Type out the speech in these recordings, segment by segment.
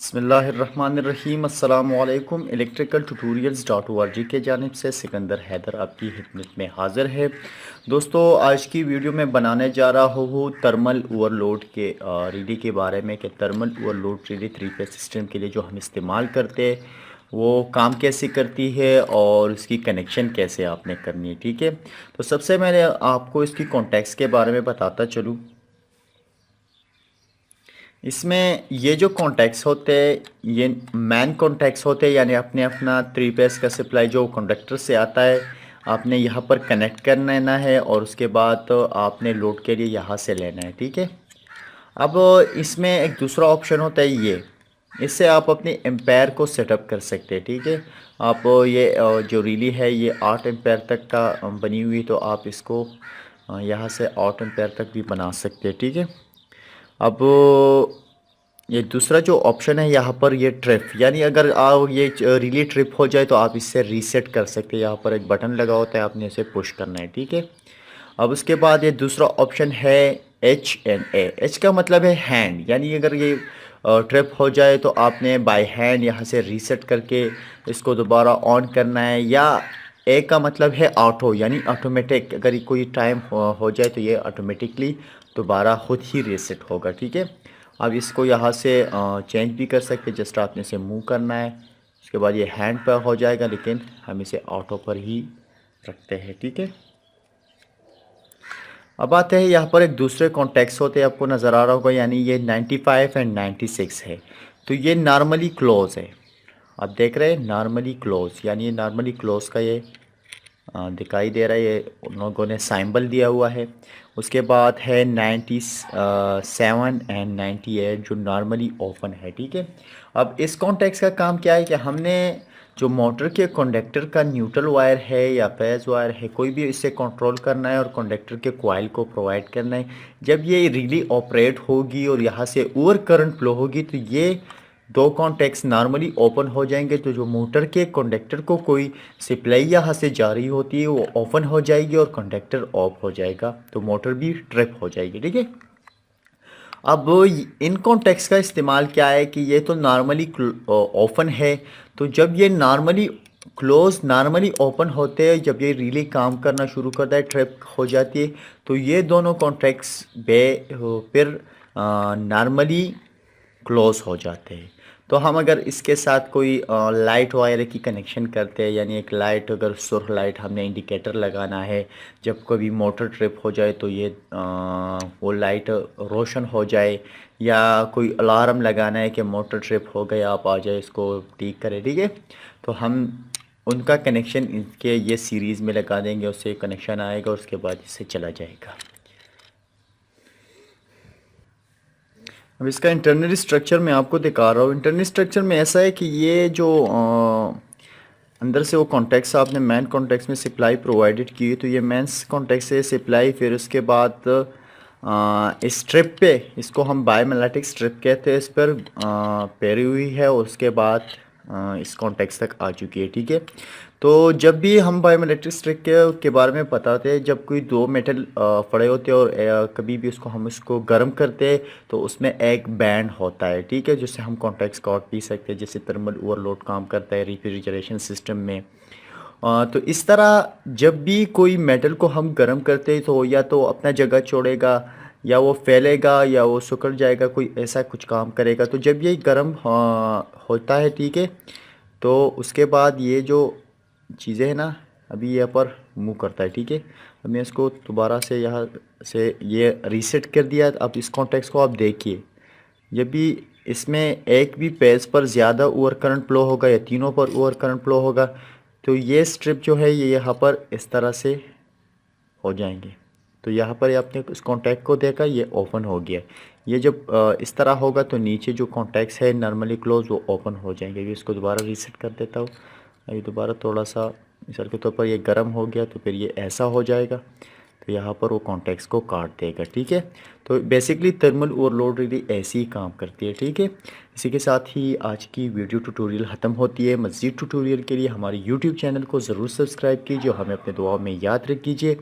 बिस्मिल्लाहिर्रहमानिर्रहीम अस्सलामुअलैकुम electricaltutorials.org के जानिब से सिकंदर हैदर आपकी खिदमत में हाज़िर है। दोस्तों, आज की वीडियो में बनाने जा रहा हूँ थर्मल ओवरलोड के रिले के बारे में कि thermal overload relay 3 phase system के लिए जो हम इस्तेमाल करते हैं वो काम कैसे करती है और इसकी कनेक्शन कैसे आपने करनी है। ठीक है, तो सबसे मैंने आपको इसकी कॉन्टेक्स्ट के बारे में बताता चलूँ। इसमें ये जो कॉन्टैक्ट्स होते हैं ये मैन कॉन्टैक्ट्स होते हैं, यानी अपने अपना 3 फेज का सप्लाई जो कंडक्टर से आता है आपने यहाँ पर कनेक्ट कर लेना है और उसके बाद तो आपने लोड के लिए यहाँ से लेना है। ठीक है, अब इसमें एक दूसरा ऑप्शन होता है ये, इससे आप अपने एम्पायर को सेटअप कर सकते हैं। ठीक है, आप ये जो रिली है ये 8 एम्पायर तक का बनी हुई, तो आप इसको यहाँ से 8 एम्पायर तक भी बना सकते हैं। ठीक है, अब ये दूसरा जो ऑप्शन है यहाँ पर ये ट्रिप, यानी अगर आप ये रिले ट्रिप हो जाए तो आप इससे रीसेट कर सकते हैं। यहाँ पर एक बटन लगा होता है, आपने इसे पुश करना है। ठीक है, अब उसके बाद ये दूसरा ऑप्शन है HNA। एच का मतलब है हैंड, यानी अगर ये ट्रिप हो जाए तो आपने बाय हैंड यहाँ से रीसेट करके इसको दोबारा ऑन करना है, या ए का मतलब है ऑटो, यानी ऑटोमेटिक, अगर ये कोई टाइम हो जाए तो ये ऑटोमेटिकली दोबारा खुद ही रीसेट होगा। ठीक है, अब इसको यहाँ से चेंज भी कर सकते हैं, जस्ट आपने इसे मूव करना है, उसके बाद ये हैंड पर हो जाएगा, लेकिन हम इसे ऑटो पर ही रखते हैं। ठीक है, अब आते हैं यहाँ पर एक दूसरे कॉन्टेक्स्ट होते हैं, आपको नज़र आ रहा होगा, यानी ये 95 एंड 96 है। तो ये नॉर्मली क्लोज है, आप देख रहे हैं नॉर्मली क्लोज, यानी ये नॉर्मली क्लोज का ये दिखाई दे रहा है, ये उन लोगों ने साइंबल दिया हुआ है। उसके बाद है 97 एंड 98 जो नॉर्मली ओपन है। ठीक है, अब इस कॉन्टेक्स्ट का काम क्या है कि हमने जो मोटर के कंडक्टर का न्यूट्रल वायर है या फेज वायर है, कोई भी इससे कंट्रोल करना है और कंडक्टर के कॉइल को प्रोवाइड करना है। जब ये रिली ऑपरेट होगी और यहाँ से ओवर करंट फ्लो होगी तो ये दो कॉन्टैक्ट्स नॉर्मली ओपन हो जाएंगे, तो जो मोटर के कंडक्टर को कोई सप्लाई यहाँ से जा रही होती है वो ओपन हो जाएगी और कंडक्टर ऑफ हो जाएगा, तो मोटर भी ट्रिप हो जाएगी। ठीक है, अब इन कॉन्टेक्स्ट का इस्तेमाल क्या है कि ये तो नॉर्मली ओपन है, तो जब ये नॉर्मली क्लोज नॉर्मली ओपन होते हैं, जब ये रिले काम करना शुरू करता है ट्रिप हो जाती है, तो ये दोनों कॉन्ट्रैक्ट्स बे फिर नॉर्मली क्लोज हो जाते हैं। तो हम अगर इसके साथ कोई लाइट वायर की कनेक्शन करते हैं, यानी एक लाइट, अगर सुर्ख लाइट हमने इंडिकेटर लगाना है, जब कभी मोटर ट्रिप हो जाए तो ये वो लाइट रोशन हो जाए, या कोई अलार्म लगाना है कि मोटर ट्रिप हो गया आप आ जाए इसको ठीक करें। ठीक है, तो हम उनका कनेक्शन इनके ये सीरीज़ में लगा देंगे, उससे कनेक्शन आएगा और उसके बाद इससे चला जाएगा। अब इसका इंटरनल स्ट्रक्चर मैं आपको दिखा रहा हूँ। इंटरनल स्ट्रक्चर में ऐसा है कि ये जो अंदर से वो कॉन्टेक्ट्स आपने मैन कॉन्टेक्ट्स में सप्लाई प्रोवाइडेड की है, तो ये मैन कॉन्टेक्ट से सप्लाई, फिर उसके बाद इस स्ट्रिप पे, इसको हम बायोमेलेटिक स्ट्रिप कहते हैं, इस पर पैरी हुई है और उसके बाद इस कॉन्टेक्स्ट तक आ चुकी है। ठीक है, तो जब भी हम बायोमेट्रिक स्ट्रिक के बारे में बताते हैं, जब कोई दो मेटल पड़े होते हैं और कभी भी उसको हम उसको गर्म करते हैं तो उसमें एक बैंड होता है। ठीक है, जिससे हम कॉन्टैक्ट स्कॉट पी सकते हैं, जैसे थर्मल ओवरलोड काम करता है रेफ्रिजरेशन सिस्टम में। तो इस तरह जब भी कोई मेटल को हम गर्म करते हैं तो या तो अपना जगह छोड़ेगा, या वो फैलेगा, या वो सिकुड़ जाएगा, कोई ऐसा कुछ काम करेगा। तो जब ये गर्म होता है, ठीक है, तो उसके बाद ये जो चीज़ें हैं ना, अभी यहाँ पर मूव करता है। ठीक है, अब मैं इसको दोबारा से यहाँ से ये रीसेट कर दिया। अब इस कॉन्टेक्स्ट को आप देखिए, जब भी इसमें एक भी पेज पर ज़्यादा ओवर करंट फ्लो होगा या तीनों पर ओवर करंट फ्लो होगा, तो ये स्ट्रिप जो है ये यहाँ पर इस तरह से हो जाएंगे। तो यहाँ पर आपने इस कॉन्टैक्ट को देखा, ये ओपन हो गया। ये जब इस तरह होगा तो नीचे जो कॉन्टैक्ट्स है नॉर्मली क्लोज वो ओपन हो जाएंगे। अभी इसको दोबारा रीसेट कर देता हूँ। अभी दोबारा थोड़ा सा मिसाल के तौर पर ये गर्म हो गया तो फिर ये ऐसा हो जाएगा। तो यहाँ पर वो कॉन्टैक्ट्स को काट देगा। ठीक है, तो बेसिकली थर्मल ओवरलोड रिले ऐसे ही काम करती है। ठीक है, इसी के साथ ही आज की वीडियो ट्यूटोरियल ख़त्म होती है। मज़ीद ट्यूटोरियल के लिए हमारे यूट्यूब चैनल को ज़रूर सब्सक्राइब कीजिए और हमें अपने दुआओं में याद रखिए।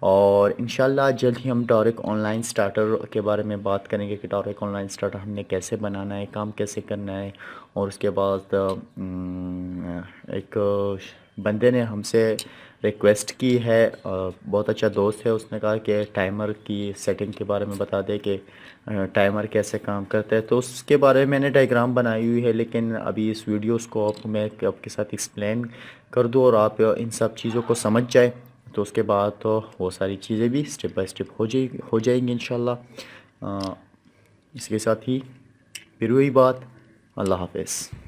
और इंशाल्लाह जल्द ही हम टॉरिक ऑनलाइन स्टार्टर के बारे में बात करेंगे कि टॉरिक ऑनलाइन स्टार्टर हमने कैसे बनाना है, काम कैसे करना है। और उसके बाद एक बंदे ने हमसे रिक्वेस्ट की है, बहुत अच्छा दोस्त है, उसने कहा कि टाइमर की सेटिंग के बारे में बता दे कि टाइमर कैसे काम करता है। तो उसके बारे में मैंने डायग्राम बनाई हुई है, लेकिन अभी इस वीडियोस को आपको मैं आपके साथ एक्सप्लेन कर दूँ और आप इन सब चीज़ों को समझ जाए, तो उसके बाद तो वो सारी चीज़ें भी स्टेप बाय स्टेप हो जाएंगी इंशाल्लाह। इसके साथ ही फिर वही बात, अल्लाह हाफ़िज़।